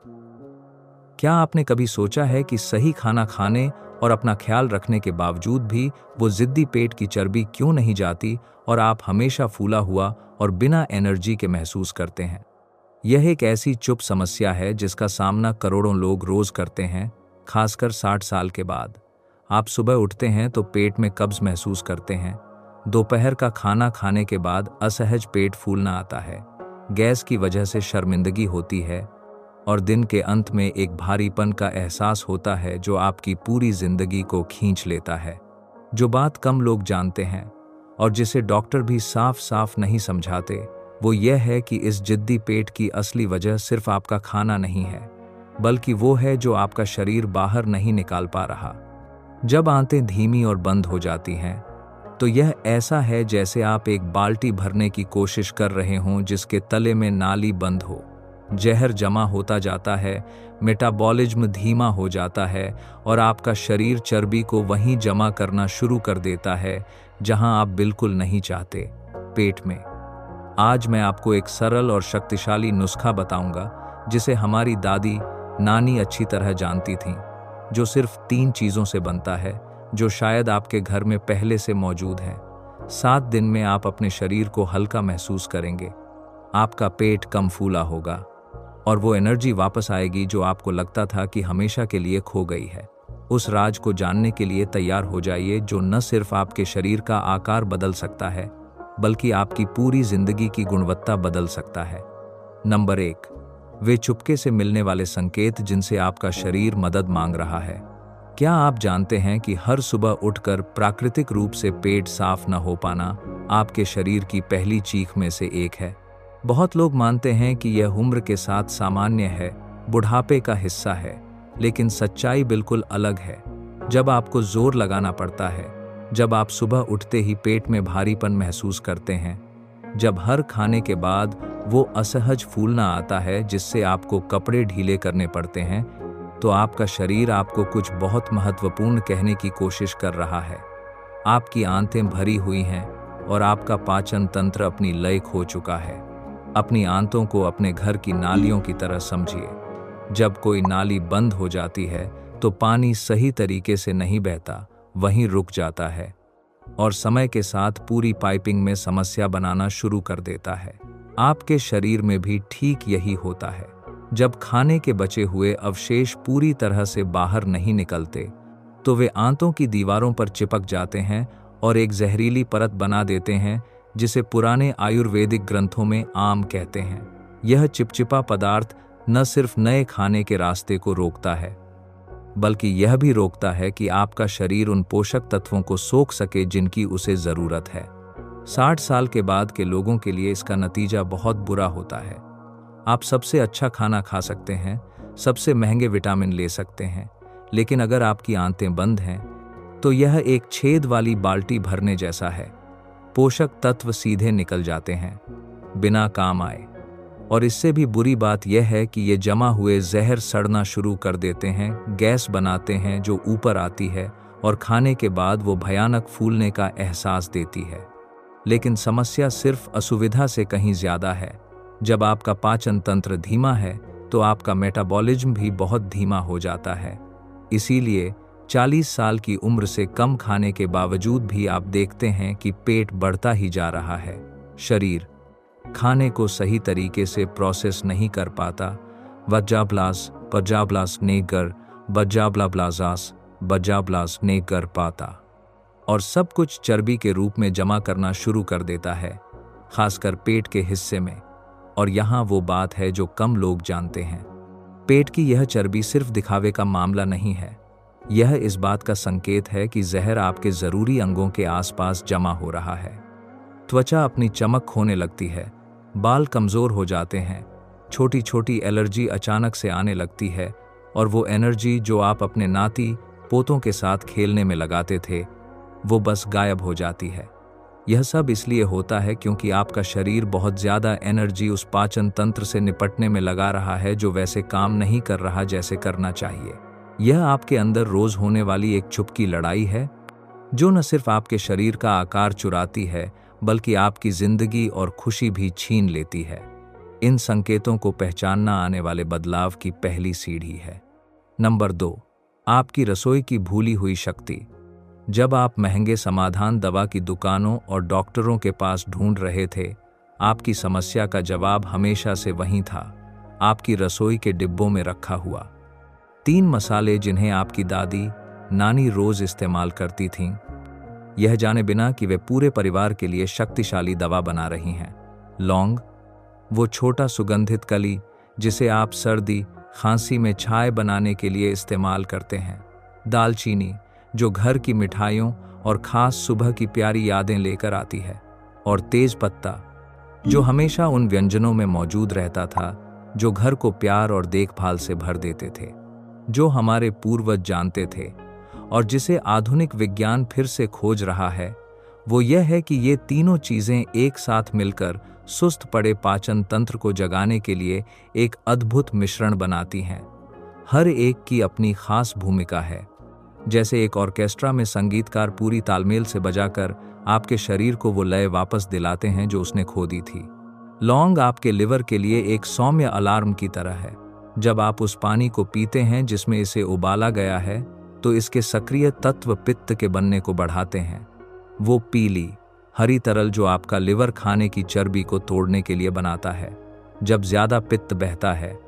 क्या आपने कभी सोचा है कि सही खाना खाने और अपना ख्याल रखने के बावजूद भी वो जिद्दी पेट की चर्बी क्यों नहीं जाती और आप हमेशा फूला हुआ और बिना एनर्जी के महसूस करते हैं? यह एक ऐसी चुप समस्या है जिसका सामना करोड़ों लोग रोज करते हैं, खासकर 60 साल के बाद। आप सुबह उठते हैं तो पेट में कब्ज महसूस करते हैं। दोपहर का खाना खाने के बाद असहज पेट फूलना आता है, गैस की वजह से शर्मिंदगी होती है और दिन के अंत में एक भारीपन का एहसास होता है जो आपकी पूरी जिंदगी को खींच लेता है। जो बात कम लोग जानते हैं और जिसे डॉक्टर भी साफ साफ नहीं समझाते, वो यह है कि इस जिद्दी पेट की असली वजह सिर्फ आपका खाना नहीं है, बल्कि वो है जो आपका शरीर बाहर नहीं निकाल पा रहा। जब आंतें धीमी और बंद हो जाती हैं, तो यह ऐसा है जैसे आप एक बाल्टी भरने की कोशिश कर रहे हों जिसके तले में नाली बंद हो। जहर जमा होता जाता है, मेटाबॉलिज्म धीमा हो जाता है और आपका शरीर चर्बी को वहीं जमा करना शुरू कर देता है जहां आप बिल्कुल नहीं चाहते, पेट में। आज मैं आपको एक सरल और शक्तिशाली नुस्खा बताऊंगा जिसे हमारी दादी नानी अच्छी तरह जानती थीं, जो सिर्फ 3 चीज़ों से बनता है जो शायद आपके घर में पहले से मौजूद हैं। 7 दिन में आप अपने शरीर को हल्का महसूस करेंगे, आपका पेट कम फूला होगा और वो एनर्जी वापस आएगी जो आपको लगता था कि हमेशा के लिए खो गई है। उस राज को जानने के लिए तैयार हो जाइए जो न सिर्फ आपके शरीर का आकार बदल सकता है, बल्कि आपकी पूरी जिंदगी की गुणवत्ता बदल सकता है। नंबर 1, वे चुपके से मिलने वाले संकेत जिनसे आपका शरीर मदद मांग रहा है। क्या आप जानते हैं कि हर सुबह उठकर प्राकृतिक रूप से पेट साफ न हो पाना आपके शरीर की पहली चीख में से एक है? बहुत लोग मानते हैं कि यह उम्र के साथ सामान्य है, बुढ़ापे का हिस्सा है, लेकिन सच्चाई बिल्कुल अलग है। जब आपको जोर लगाना पड़ता है, जब आप सुबह उठते ही पेट में भारीपन महसूस करते हैं, जब हर खाने के बाद वो असहज फूलना आता है जिससे आपको कपड़े ढीले करने पड़ते हैं, तो आपका शरीर आपको कुछ बहुत महत्वपूर्ण कहने की कोशिश कर रहा है। आपकी आंतें भरी हुई हैं और आपका पाचन तंत्र अपनी लय खो चुका है। अपनी आंतों को अपने घर की नालियों की तरह समझिए। जब कोई नाली बंद हो जाती है तो पानी सही तरीके से नहीं बहता, वहीं रुक जाता है और समय के साथ पूरी पाइपिंग में समस्या बनाना शुरू कर देता है। आपके शरीर में भी ठीक यही होता है। जब खाने के बचे हुए अवशेष पूरी तरह से बाहर नहीं निकलते, तो वे आंतों की दीवारों पर चिपक जाते हैं और एक जहरीली परत बना देते हैं जिसे पुराने आयुर्वेदिक ग्रंथों में आम कहते हैं। यह चिपचिपा पदार्थ न सिर्फ नए खाने के रास्ते को रोकता है, बल्कि यह भी रोकता है कि आपका शरीर उन पोषक तत्वों को सोख सके जिनकी उसे जरूरत है। 60 साल के बाद के लोगों के लिए इसका नतीजा बहुत बुरा होता है। आप सबसे अच्छा खाना खा सकते हैं, सबसे महंगे विटामिन ले सकते हैं, लेकिन अगर आपकी आंतें बंद हैं, तो यह एक छेद वाली बाल्टी भरने जैसा है। पोषक तत्व सीधे निकल जाते हैं, बिना काम आए। और इससे भी बुरी बात यह है कि ये जमा हुए जहर सड़ना शुरू कर देते हैं, गैस बनाते हैं जो ऊपर आती है और खाने के बाद वो भयानक फूलने का एहसास देती है। लेकिन समस्या सिर्फ असुविधा से कहीं ज्यादा है। जब आपका पाचन तंत्र धीमा है, तो आपका मेटाबॉलिज्म भी बहुत धीमा हो जाता है। इसीलिए 40 साल की उम्र से कम खाने के बावजूद भी आप देखते हैं कि पेट बढ़ता ही जा रहा है। शरीर खाने को सही तरीके से प्रोसेस नहीं कर पाता। बजाब्लास नेगर पाता और सब कुछ चर्बी के रूप में जमा करना शुरू कर देता है, खासकर पेट के हिस्से में। और यहाँ वो बात है जो कम लोग जानते हैं। पेट की यह चर्बी सिर्फ दिखावे का मामला नहीं है। यह इस बात का संकेत है कि जहर आपके जरूरी अंगों के आसपास जमा हो रहा है। त्वचा अपनी चमक खोने लगती है, बाल कमजोर हो जाते हैं, छोटी छोटी एलर्जी अचानक से आने लगती है और वो एनर्जी जो आप अपने नाती पोतों के साथ खेलने में लगाते थे, वो बस गायब हो जाती है। यह सब इसलिए होता है क्योंकि आपका शरीर बहुत ज्यादा एनर्जी उस पाचन तंत्र से निपटने में लगा रहा है जो वैसे काम नहीं कर रहा जैसे करना चाहिए। यह आपके अंदर रोज होने वाली एक चुपकी लड़ाई है जो न सिर्फ आपके शरीर का आकार चुराती है, बल्कि आपकी जिंदगी और खुशी भी छीन लेती है। इन संकेतों को पहचानना आने वाले बदलाव की पहली सीढ़ी है। नंबर 2, आपकी रसोई की भूली हुई शक्ति। जब आप महंगे समाधान दवा की दुकानों और डॉक्टरों के पास ढूंढ रहे थे, आपकी समस्या का जवाब हमेशा से वहीं था, आपकी रसोई के डिब्बों में रखा हुआ। 3 मसाले जिन्हें आपकी दादी नानी रोज इस्तेमाल करती थीं, यह जाने बिना कि वे पूरे परिवार के लिए शक्तिशाली दवा बना रही हैं। लौंग, वो छोटा सुगंधित कली जिसे आप सर्दी खांसी में चाय बनाने के लिए इस्तेमाल करते हैं। दालचीनी, जो घर की मिठाइयों और खास सुबह की प्यारी यादें लेकर आती है। और तेज पत्ता, जो हमेशा उन व्यंजनों में मौजूद रहता था जो घर को प्यार और देखभाल से भर देते थे, जो हमारे पूर्वज जानते थे और जिसे आधुनिक विज्ञान फिर से खोज रहा है। वो यह है कि ये तीनों चीजें एक साथ मिलकर सुस्त पड़े पाचन तंत्र को जगाने के लिए एक अद्भुत मिश्रण बनाती हैं। हर एक की अपनी खास भूमिका है। जैसे एक ऑर्केस्ट्रा में संगीतकार पूरी तालमेल से बजाकर आपके शरीर को वो लय वापस दिलाते हैं जो उसने खो दी थी। लौंग आपके लिवर के लिए एक सौम्य अलार्म की तरह है। जब आप उस पानी को पीते हैं जिसमें इसे उबाला गया है, तो इसके सक्रिय तत्व पित्त के बनने को बढ़ाते हैं। वो पीली हरी तरल जो आपका लिवर खाने की चर्बी को तोड़ने के लिए बनाता है। जब ज्यादा पित्त बहता है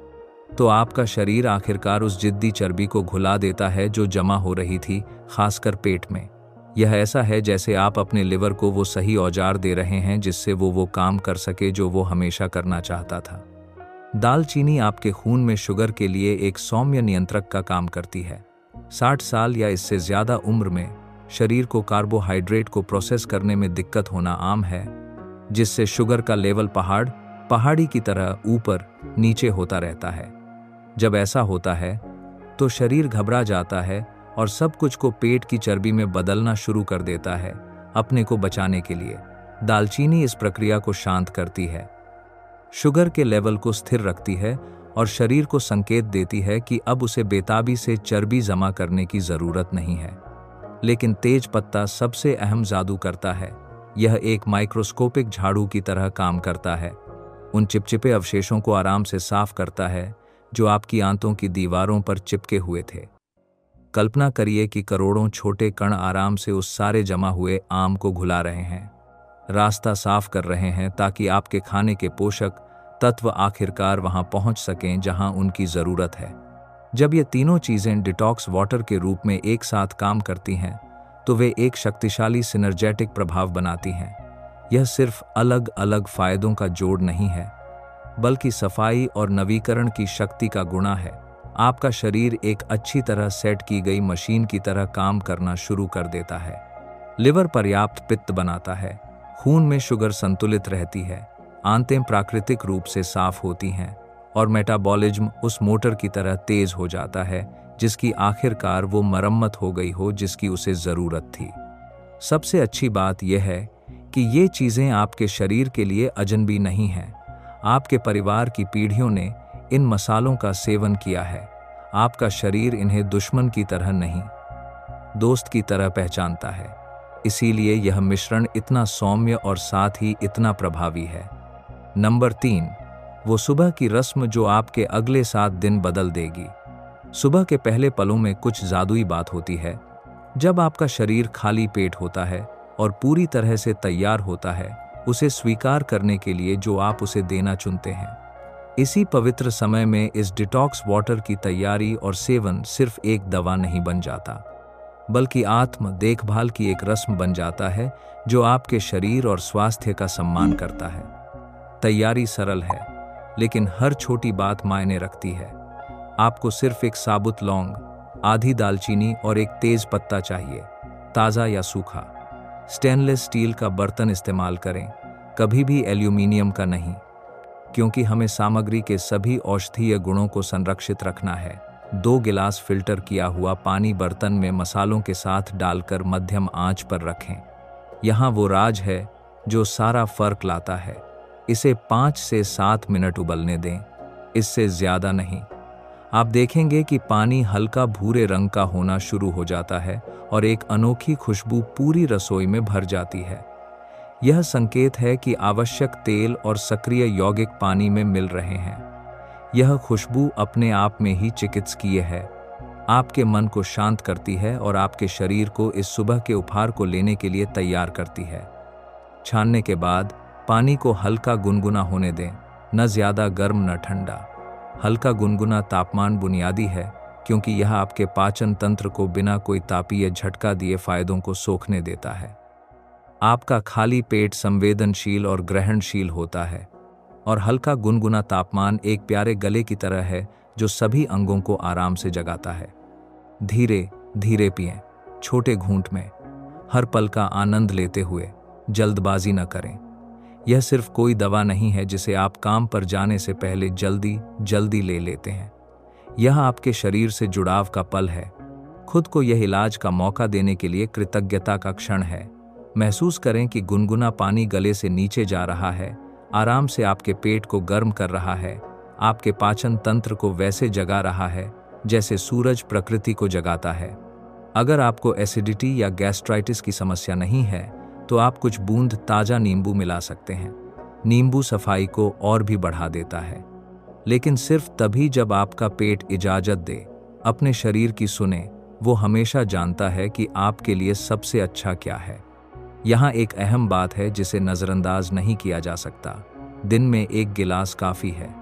तो आपका शरीर आखिरकार उस जिद्दी चर्बी को घुला देता है जो जमा हो रही थी, खासकर पेट में। यह ऐसा है जैसे आप अपने लिवर को वो सही औजार दे रहे हैं जिससे वो काम कर सके जो वो हमेशा करना चाहता था। दालचीनी आपके खून में शुगर के लिए एक सौम्य नियंत्रक का काम करती है। 60 साल या इससे ज्यादा उम्र में शरीर को कार्बोहाइड्रेट को प्रोसेस करने में दिक्कत होना आम है, जिससे शुगर का लेवल पहाड़ी की तरह ऊपर नीचे होता रहता है। जब ऐसा होता है तो शरीर घबरा जाता है और सब कुछ को पेट की चर्बी में बदलना शुरू कर देता है अपने को बचाने के लिए। दालचीनी इस प्रक्रिया को शांत करती है, शुगर के लेवल को स्थिर रखती है और शरीर को संकेत देती है कि अब उसे बेताबी से चर्बी जमा करने की जरूरत नहीं है। लेकिन तेज पत्ता सबसे अहम जादू करता है। यह एक माइक्रोस्कोपिक झाड़ू की तरह काम करता है। उन चिपचिपे अवशेषों को आराम से साफ करता है जो आपकी आंतों की दीवारों पर चिपके हुए थे। कल्पना करिए कि करोड़ों छोटे कण आराम से उस सारे जमा हुए आम को घुला रहे हैं, रास्ता साफ कर रहे हैं ताकि आपके खाने के पोषक तत्व आखिरकार वहां पहुंच सकें जहां उनकी जरूरत है। जब ये तीनों चीजें डिटॉक्स वाटर के रूप में एक साथ काम करती हैं, तो वे एक शक्तिशाली सिनर्जेटिक प्रभाव बनाती हैं। यह सिर्फ अलग अलग फायदों का जोड़ नहीं है, बल्कि सफाई और नवीकरण की शक्ति का गुणा है। आपका शरीर एक अच्छी तरह सेट की गई मशीन की तरह काम करना शुरू कर देता है। लिवर पर्याप्त पित्त बनाता है, खून में शुगर संतुलित रहती है, आंतें प्राकृतिक रूप से साफ होती हैं और मेटाबॉलिज्म उस मोटर की तरह तेज हो जाता है जिसकी आखिरकार वो मरम्मत हो गई हो जिसकी उसे जरूरत थी। सबसे अच्छी बात यह है कि ये चीजें आपके शरीर के लिए अजनबी नहीं हैं। आपके परिवार की पीढ़ियों ने इन मसालों का सेवन किया है। आपका शरीर इन्हें दुश्मन की तरह नहीं, दोस्त की तरह पहचानता है। इसीलिए यह मिश्रण इतना सौम्य और साथ ही इतना प्रभावी है। नंबर 3, वो सुबह की रस्म जो आपके अगले 7 दिन बदल देगी। सुबह के पहले पलों में कुछ जादुई बात होती है। जब आपका शरीर खाली पेट होता है और पूरी तरह से तैयार होता है उसे स्वीकार करने के लिए जो आप उसे देना चुनते हैं। इसी पवित्र समय में इस डिटॉक्स वाटर की तैयारी और सेवन सिर्फ एक दवा नहीं बन जाता, बल्कि आत्म देखभाल की एक रस्म बन जाता है जो आपके शरीर और स्वास्थ्य का सम्मान करता है। तैयारी सरल है, लेकिन हर छोटी बात मायने रखती है। आपको सिर्फ एक साबुत लौंग, आधी दालचीनी और एक तेज पत्ता चाहिए, ताज़ा या सूखा। स्टेनलेस स्टील का बर्तन इस्तेमाल करें, कभी भी एल्यूमीनियम का नहीं, क्योंकि हमें सामग्री के सभी औषधीय गुणों को संरक्षित रखना है। 2 गिलास फिल्टर किया हुआ पानी बर्तन में मसालों के साथ डालकर मध्यम आंच पर रखें। यहाँ वो राज है जो सारा फर्क लाता है। इसे 5 से 7 मिनट उबलने दें, इससे ज्यादा नहीं। आप देखेंगे कि पानी हल्का भूरे रंग का होना शुरू हो जाता है और एक अनोखी खुशबू पूरी रसोई में भर जाती है। यह संकेत है कि आवश्यक तेल और सक्रिय यौगिक पानी में मिल रहे हैं। यह खुशबू अपने आप में ही चिकित्सकीय है, आपके मन को शांत करती है और आपके शरीर को इस सुबह के उपहार को लेने के लिए तैयार करती है। छानने के बाद पानी को हल्का गुनगुना होने दें, न ज़्यादा गर्म न ठंडा। हल्का गुनगुना तापमान बुनियादी है क्योंकि यह आपके पाचन तंत्र को बिना कोई तापीय झटका दिए फायदों को सोखने देता है। आपका खाली पेट संवेदनशील और ग्रहणशील होता है और हल्का गुनगुना तापमान एक प्यारे गले की तरह है जो सभी अंगों को आराम से जगाता है। धीरे धीरे पिएं, छोटे घूंट में, हर पल का आनंद लेते हुए। जल्दबाजी न करें। यह सिर्फ कोई दवा नहीं है जिसे आप काम पर जाने से पहले जल्दी जल्दी ले लेते हैं। यह आपके शरीर से जुड़ाव का पल है। खुद को यह इलाज का मौका देने के लिए कृतज्ञता का क्षण है। महसूस करें कि गुनगुना पानी गले से नीचे जा रहा है, आराम से आपके पेट को गर्म कर रहा है, आपके पाचन तंत्र को वैसे जगा रहा है जैसे सूरज प्रकृति को जगाता है। अगर आपको एसिडिटी या गैस्ट्राइटिस की समस्या नहीं है तो आप कुछ बूंद ताज़ा नींबू मिला सकते हैं। नींबू सफाई को और भी बढ़ा देता है, लेकिन सिर्फ तभी जब आपका पेट इजाज़त दे। अपने शरीर की सुने, वो हमेशा जानता है कि आपके लिए सबसे अच्छा क्या है। यहाँ एक अहम बात है जिसे नज़रअंदाज नहीं किया जा सकता। दिन में 1 गिलास काफ़ी है।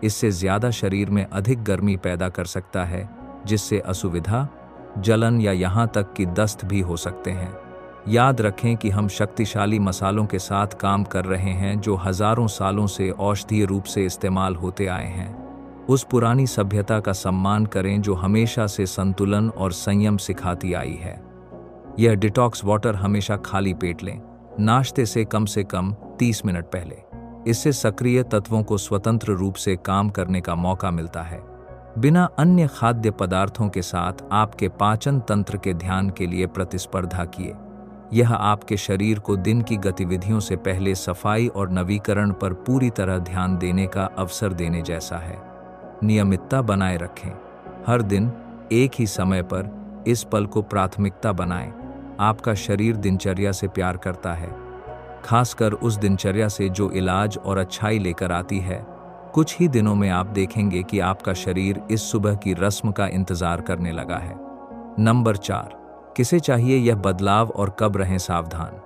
इससे ज़्यादा शरीर में अधिक गर्मी पैदा कर सकता है, जिससे असुविधा, जलन या यहाँ तक कि दस्त भी हो सकते हैं। याद रखें कि हम शक्तिशाली मसालों के साथ काम कर रहे हैं जो हजारों सालों से औषधीय रूप से इस्तेमाल होते आए हैं। उस पुरानी सभ्यता का सम्मान करें जो हमेशा से संतुलन और संयम सिखाती आई है। यह डिटॉक्स वाटर हमेशा खाली पेट लें, नाश्ते से कम 30 मिनट पहले। इससे सक्रिय तत्वों को स्वतंत्र रूप से काम करने का मौका मिलता है, बिना अन्य खाद्य पदार्थों के साथ आपके पाचन तंत्र के ध्यान के लिए प्रतिस्पर्धा किए। यह आपके शरीर को दिन की गतिविधियों से पहले सफाई और नवीकरण पर पूरी तरह ध्यान देने का अवसर देने जैसा है। नियमितता बनाए रखें। हर दिन एक ही समय पर इस पल को प्राथमिकता बनाएं। आपका शरीर दिनचर्या से प्यार करता है, खासकर उस दिनचर्या से जो इलाज और अच्छाई लेकर आती है। कुछ ही दिनों में आप देखेंगे कि आपका शरीर इस सुबह की रस्म का इंतजार करने लगा है। नंबर 4, किसे चाहिए यह बदलाव और कब रहें सावधान।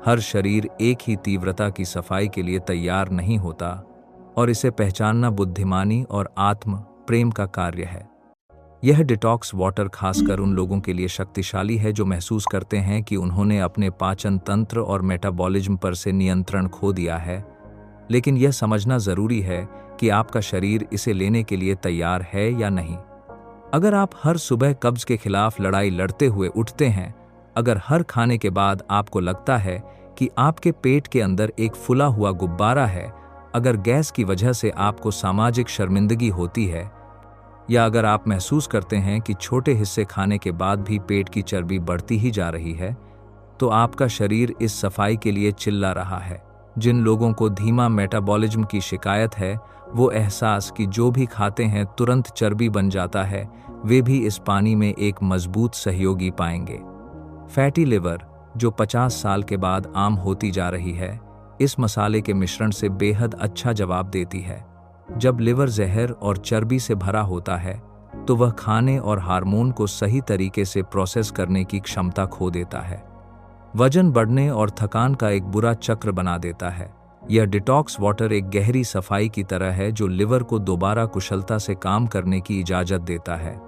हर शरीर एक ही तीव्रता की सफाई के लिए तैयार नहीं होता और इसे पहचानना बुद्धिमानी और आत्म प्रेम का कार्य है। यह डिटॉक्स वाटर खासकर उन लोगों के लिए शक्तिशाली है जो महसूस करते हैं कि उन्होंने अपने पाचन तंत्र और मेटाबॉलिज्म पर से नियंत्रण खो दिया है। लेकिन यह समझना ज़रूरी है कि आपका शरीर इसे लेने के लिए तैयार है या नहीं। अगर आप हर सुबह कब्ज के खिलाफ लड़ाई लड़ते हुए उठते हैं, अगर हर खाने के बाद आपको लगता है कि आपके पेट के अंदर एक फुला हुआ गुब्बारा है, अगर गैस की वजह से आपको सामाजिक शर्मिंदगी होती है, या अगर आप महसूस करते हैं कि छोटे हिस्से खाने के बाद भी पेट की चर्बी बढ़ती ही जा रही है, तो आपका शरीर इस सफाई के लिए चिल्ला रहा है। जिन लोगों को धीमा मेटाबॉलिज्म की शिकायत है, वो एहसास कि जो भी खाते हैं तुरंत चर्बी बन जाता है, वे भी इस पानी में एक मजबूत सहयोगी पाएंगे। फैटी लिवर, जो 50 साल के बाद आम होती जा रही है, इस मसाले के मिश्रण से बेहद अच्छा जवाब देती है। जब लिवर जहर और चर्बी से भरा होता है, तो वह खाने और हार्मोन को सही तरीके से प्रोसेस करने की क्षमता खो देता है। वजन बढ़ने और थकान का एक बुरा चक्र बना देता है। यह डिटॉक्स वाटर एक गहरी सफाई की तरह है जो लिवर को दोबारा कुशलता से काम करने की इजाज़त देता है।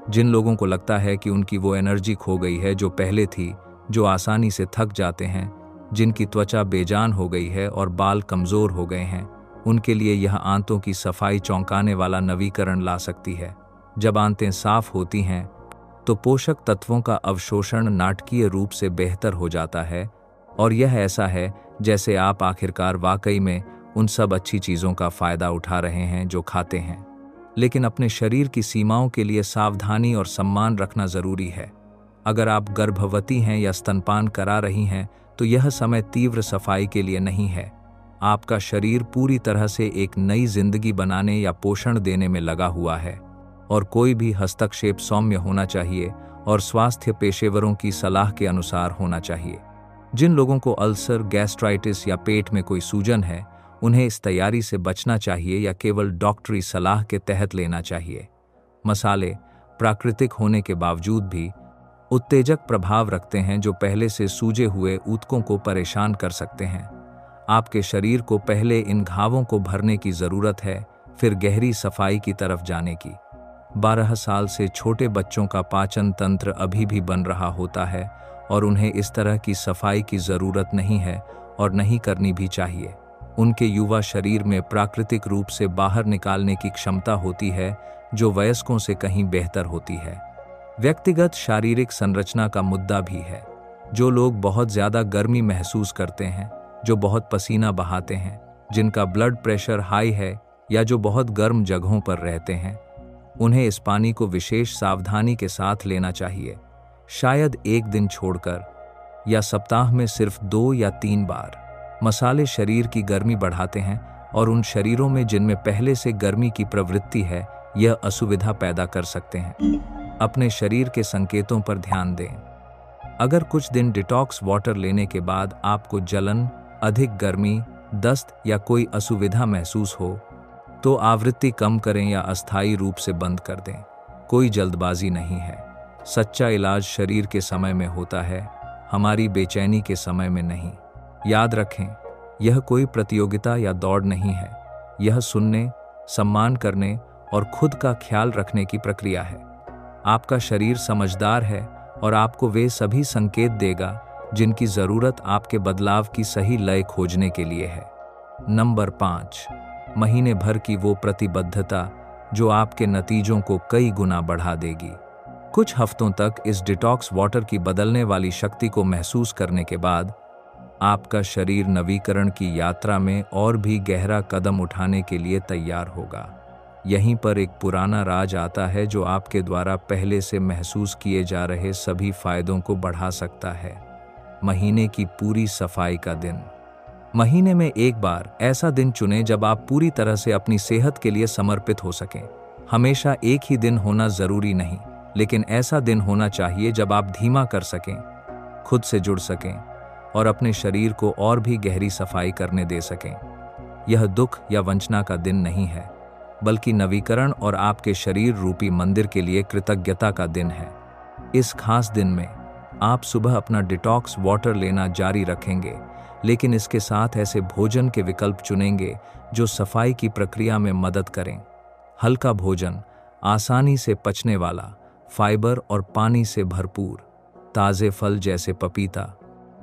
जिन लोगों को लगता है कि उनकी वो एनर्जी खो गई है जो पहले थी, जो आसानी से थक जाते हैं, जिनकी त्वचा बेजान हो गई है और बाल कमज़ोर हो गए हैं, उनके लिए यह आंतों की सफाई चौंकाने वाला नवीकरण ला सकती है। जब आंतें साफ होती हैं तो पोषक तत्वों का अवशोषण नाटकीय रूप से बेहतर हो जाता है और यह ऐसा है जैसे आप आखिरकार वाकई में उन सब अच्छी चीज़ों का फ़ायदा उठा रहे हैं जो खाते हैं। लेकिन अपने शरीर की सीमाओं के लिए सावधानी और सम्मान रखना ज़रूरी है। अगर आप गर्भवती हैं या स्तनपान करा रही हैं तो यह समय तीव्र सफाई के लिए नहीं है। आपका शरीर पूरी तरह से एक नई जिंदगी बनाने या पोषण देने में लगा हुआ है और कोई भी हस्तक्षेप सौम्य होना चाहिए और स्वास्थ्य पेशेवरों की सलाह के अनुसार होना चाहिए। जिन लोगों को अल्सर, गैस्ट्राइटिस या पेट में कोई सूजन है, उन्हें इस तैयारी से बचना चाहिए या केवल डॉक्टरी सलाह के तहत लेना चाहिए। मसाले प्राकृतिक होने के बावजूद भी उत्तेजक प्रभाव रखते हैं जो पहले से सूजे हुए ऊतकों को परेशान कर सकते हैं। आपके शरीर को पहले इन घावों को भरने की जरूरत है, फिर गहरी सफाई की तरफ जाने की। 12 साल से छोटे बच्चों का पाचन तंत्र अभी भी बन रहा होता है और उन्हें इस तरह की सफाई की जरूरत नहीं है और नहीं करनी भी चाहिए। उनके युवा शरीर में प्राकृतिक रूप से बाहर निकालने की क्षमता होती है जो वयस्कों से कहीं बेहतर होती है। व्यक्तिगत शारीरिक संरचना का मुद्दा भी है। जो लोग बहुत ज्यादा गर्मी महसूस करते हैं, जो बहुत पसीना बहाते हैं, जिनका ब्लड प्रेशर हाई है या जो बहुत गर्म जगहों पर रहते हैं, उन्हें इस पानी को विशेष सावधानी के साथ लेना चाहिए। शायद एक दिन छोड़कर या सप्ताह में सिर्फ 2 या 3 बार। मसाले शरीर की गर्मी बढ़ाते हैं और उन शरीरों में जिनमें पहले से गर्मी की प्रवृत्ति है, यह असुविधा पैदा कर सकते हैं। अपने शरीर के संकेतों पर ध्यान दें। अगर कुछ दिन डिटॉक्स वाटर लेने के बाद आपको जलन, अधिक गर्मी, दस्त या कोई असुविधा महसूस हो, तो आवृत्ति कम करें या अस्थायी रूप से बंद कर दें। कोई जल्दबाजी नहीं है। सच्चा इलाज शरीर के समय में होता है, हमारी बेचैनी के समय में नहीं। याद रखें, यह कोई प्रतियोगिता या दौड़ नहीं है। यह सुनने, सम्मान करने और खुद का ख्याल रखने की प्रक्रिया है। आपका शरीर समझदार है और आपको वे सभी संकेत देगा जिनकी जरूरत आपके बदलाव की सही लय खोजने के लिए है। नंबर 5, महीने भर की वो प्रतिबद्धता जो आपके नतीजों को कई गुना बढ़ा देगी। कुछ हफ्तों तक इस डिटॉक्स वाटर की बदलने वाली शक्ति को महसूस करने के बाद आपका शरीर नवीकरण की यात्रा में और भी गहरा कदम उठाने के लिए तैयार होगा। यहीं पर एक पुराना राज आता है जो आपके द्वारा पहले से महसूस किए जा रहे सभी फायदों को बढ़ा सकता है। महीने की पूरी सफाई का दिन। महीने में एक बार ऐसा दिन चुनें जब आप पूरी तरह से अपनी सेहत के लिए समर्पित हो सकें। हमेशा एक ही दिन होना जरूरी नहीं, लेकिन ऐसा दिन होना चाहिए जब आप धीमा कर सकें, खुद से जुड़ सकें और अपने शरीर को और भी गहरी सफाई करने दे सकें। यह दुख या वंचना का दिन नहीं है, बल्कि नवीकरण और आपके शरीर रूपी मंदिर के लिए कृतज्ञता का दिन है। इस खास दिन में आप सुबह अपना डिटॉक्स वाटर लेना जारी रखेंगे, लेकिन इसके साथ ऐसे भोजन के विकल्प चुनेंगे जो सफाई की प्रक्रिया में मदद करें। हल्का भोजन, आसानी से पचने वाला, फाइबर और पानी से भरपूर, ताज़े फल जैसे पपीता,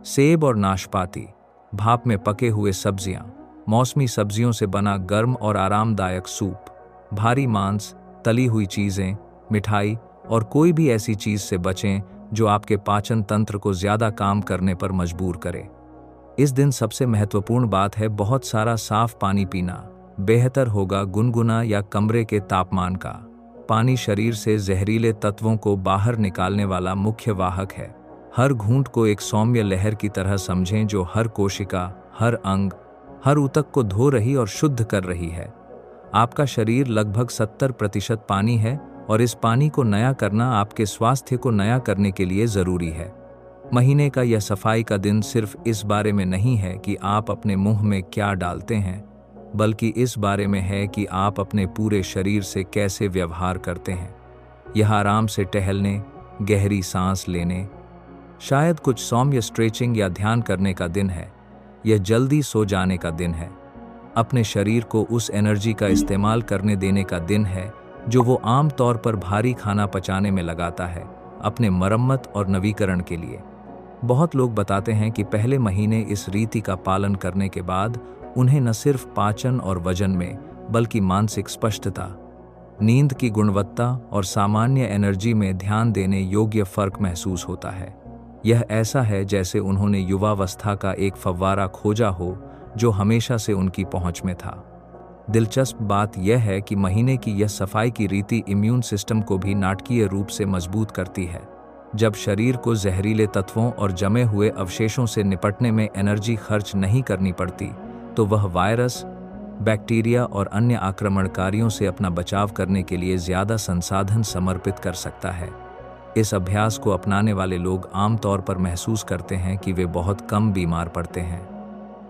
सेब और नाशपाती, भाप में पके हुए सब्जियां, मौसमी सब्जियों से बना गर्म और आरामदायक सूप, भारी मांस, तली हुई चीज़ें, मिठाई और कोई भी ऐसी चीज़ से बचें जो आपके पाचन तंत्र को ज़्यादा काम करने पर मजबूर करे। इस दिन सबसे महत्वपूर्ण बात है बहुत सारा साफ पानी पीना। बेहतर होगा गुनगुना या कमरे के तापमान का। पानी शरीर से जहरीले तत्वों को बाहर निकालने वाला मुख्य वाहक है। हर घूंट को एक सौम्य लहर की तरह समझें जो हर कोशिका, हर अंग, हर ऊतक को धो रही और शुद्ध कर रही है। आपका शरीर लगभग 70% पानी है और इस पानी को नया करना आपके स्वास्थ्य को नया करने के लिए ज़रूरी है। महीने का यह सफाई का दिन सिर्फ इस बारे में नहीं है कि आप अपने मुंह में क्या डालते हैं, बल्कि इस बारे में है कि आप अपने पूरे शरीर से कैसे व्यवहार करते हैं। यह आराम से टहलने, गहरी सांस लेने, शायद कुछ सौम्य स्ट्रेचिंग या ध्यान करने का दिन है। यह जल्दी सो जाने का दिन है। अपने शरीर को उस एनर्जी का इस्तेमाल करने देने का दिन है जो वो आम तौर पर भारी खाना पचाने में लगाता है, अपने मरम्मत और नवीकरण के लिए। बहुत लोग बताते हैं कि पहले महीने इस रीति का पालन करने के बाद उन्हें न सिर्फ पाचन और वजन में, बल्कि मानसिक स्पष्टता, नींद की गुणवत्ता और सामान्य एनर्जी में ध्यान देने योग्य फर्क महसूस होता है। यह ऐसा है जैसे उन्होंने युवावस्था का एक फव्वारा खोजा हो जो हमेशा से उनकी पहुंच में था। दिलचस्प बात यह है कि महीने की यह सफाई की रीति इम्यून सिस्टम को भी नाटकीय रूप से मजबूत करती है। जब शरीर को जहरीले तत्वों और जमे हुए अवशेषों से निपटने में एनर्जी खर्च नहीं करनी पड़ती, तो वह वायरस, बैक्टीरिया और अन्य आक्रमणकारियों से अपना बचाव करने के लिए ज़्यादा संसाधन समर्पित कर सकता है। इस अभ्यास को अपनाने वाले लोग आमतौर पर महसूस करते हैं कि वे बहुत कम बीमार पड़ते हैं।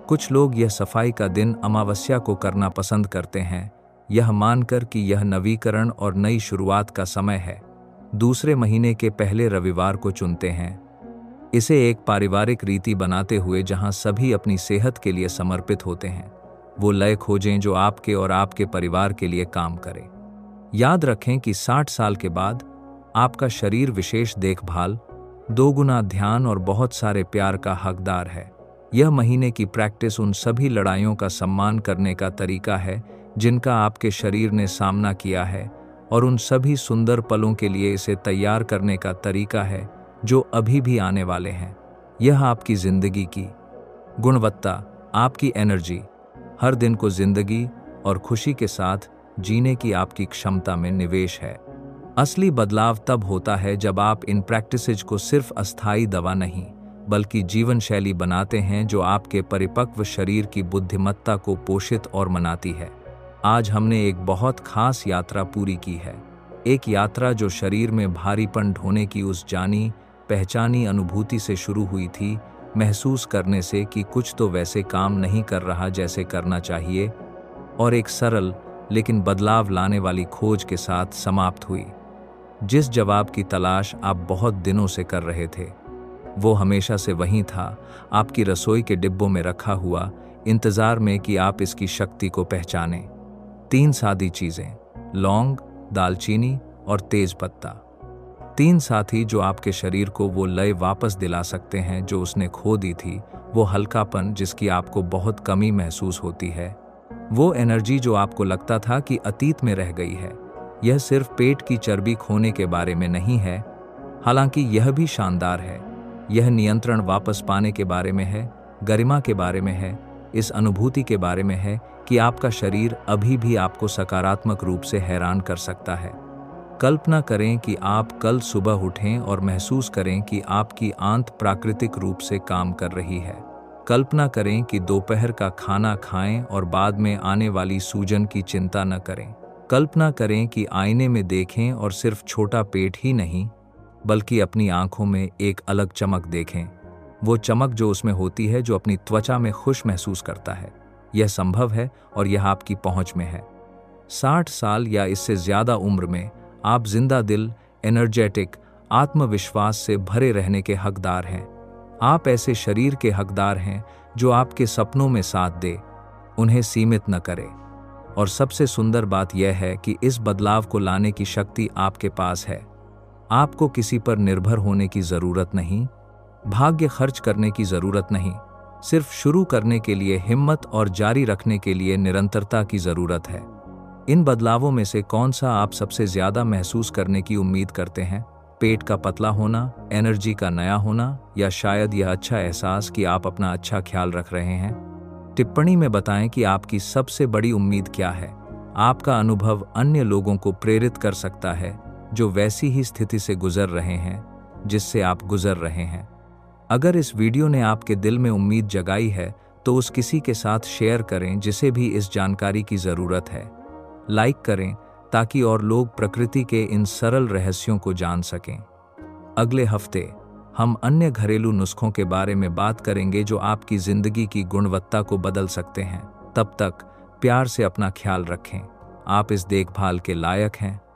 कुछ लोग यह सफाई का दिन अमावस्या को करना पसंद करते हैं, यह मानकर कि यह नवीकरण और नई शुरुआत का समय है। दूसरे महीने के पहले रविवार को चुनते हैं। इसे एक पारिवारिक रीति बनाते हुए जहां सभी अपनी सेहत के लिए समर्पित होते हैं, वो लय खोजें जो आपके और आपके परिवार के लिए काम करे। याद रखें कि 60 साल के बाद आपका शरीर विशेष देखभाल, 2 गुना ध्यान और बहुत सारे प्यार का हकदार है। यह महीने की प्रैक्टिस उन सभी लड़ाइयों का सम्मान करने का तरीका है जिनका आपके शरीर ने सामना किया है, और उन सभी सुंदर पलों के लिए इसे तैयार करने का तरीका है जो अभी भी आने वाले हैं। यह आपकी जिंदगी की गुणवत्ता, आपकी एनर्जी, हर दिन को जिंदगी और खुशी के साथ जीने की आपकी क्षमता में निवेश है। असली बदलाव तब होता है जब आप इन प्रैक्टिसेज को सिर्फ अस्थायी दवा नहीं बल्कि जीवन शैली बनाते हैं जो आपके परिपक्व शरीर की बुद्धिमत्ता को पोषित और मनाती है। आज हमने एक बहुत खास यात्रा पूरी की है, एक यात्रा जो शरीर में भारीपन ढोने की उस जानी पहचानी अनुभूति से शुरू हुई थी, महसूस करने से कि कुछ तो वैसे काम नहीं कर रहा जैसे करना चाहिए, और एक सरल लेकिन बदलाव लाने वाली खोज के साथ समाप्त हुई। जिस जवाब की तलाश आप बहुत दिनों से कर रहे थे, वो हमेशा से वहीं था, आपकी रसोई के डिब्बों में रखा हुआ, इंतजार में कि आप इसकी शक्ति को पहचानें। 3 सादी चीजें, लौंग, दालचीनी और तेज पत्ता। 3 साथी जो आपके शरीर को वो लय वापस दिला सकते हैं जो उसने खो दी थी, वो हल्कापन जिसकी आपको बहुत कमी महसूस होती है, वो एनर्जी जो आपको लगता था कि अतीत में रह गई है। यह सिर्फ पेट की चर्बी खोने के बारे में नहीं है, हालांकि यह भी शानदार है। यह नियंत्रण वापस पाने के बारे में है, गरिमा के बारे में है, इस अनुभूति के बारे में है कि आपका शरीर अभी भी आपको सकारात्मक रूप से हैरान कर सकता है। कल्पना करें कि आप कल सुबह उठें और महसूस करें कि आपकी आंत प्राकृतिक रूप से काम कर रही है। कल्पना करें कि दोपहर का खाना खाएं और बाद में आने वाली सूजन की चिंता न करें। कल्पना करें कि आईने में देखें और सिर्फ छोटा पेट ही नहीं बल्कि अपनी आंखों में एक अलग चमक देखें, वो चमक जो उसमें होती है जो अपनी त्वचा में खुश महसूस करता है। यह संभव है और यह आपकी पहुंच में है। 60 साल या इससे ज्यादा उम्र में आप जिंदा दिल, एनर्जेटिक, आत्मविश्वास से भरे रहने के हकदार हैं। आप ऐसे शरीर के हकदार हैं जो आपके सपनों में साथ दे, उन्हें सीमित न करे। और सबसे सुंदर बात यह है कि इस बदलाव को लाने की शक्ति आपके पास है। आपको किसी पर निर्भर होने की जरूरत नहीं, भाग्य खर्च करने की जरूरत नहीं, सिर्फ शुरू करने के लिए हिम्मत और जारी रखने के लिए निरंतरता की जरूरत है। इन बदलावों में से कौन सा आप सबसे ज्यादा महसूस करने की उम्मीद करते हैं? पेट का पतला होना, एनर्जी का नया होना, या शायद यह अच्छा एहसास कि आप अपना अच्छा ख्याल रख रहे हैं? टिप्पणी में बताएं कि आपकी सबसे बड़ी उम्मीद क्या है। आपका अनुभव अन्य लोगों को प्रेरित कर सकता है जो वैसी ही स्थिति से गुजर रहे हैं जिससे आप गुजर रहे हैं। अगर इस वीडियो ने आपके दिल में उम्मीद जगाई है तो उस किसी के साथ शेयर करें जिसे भी इस जानकारी की जरूरत है। लाइक करें ताकि और लोग प्रकृति के इन सरल रहस्यों को जान सकें। अगले हफ्ते हम अन्य घरेलू नुस्खों के बारे में बात करेंगे जो आपकी जिंदगी की गुणवत्ता को बदल सकते हैं। तब तक प्यार से अपना ख्याल रखें। आप इस देखभाल के लायक हैं।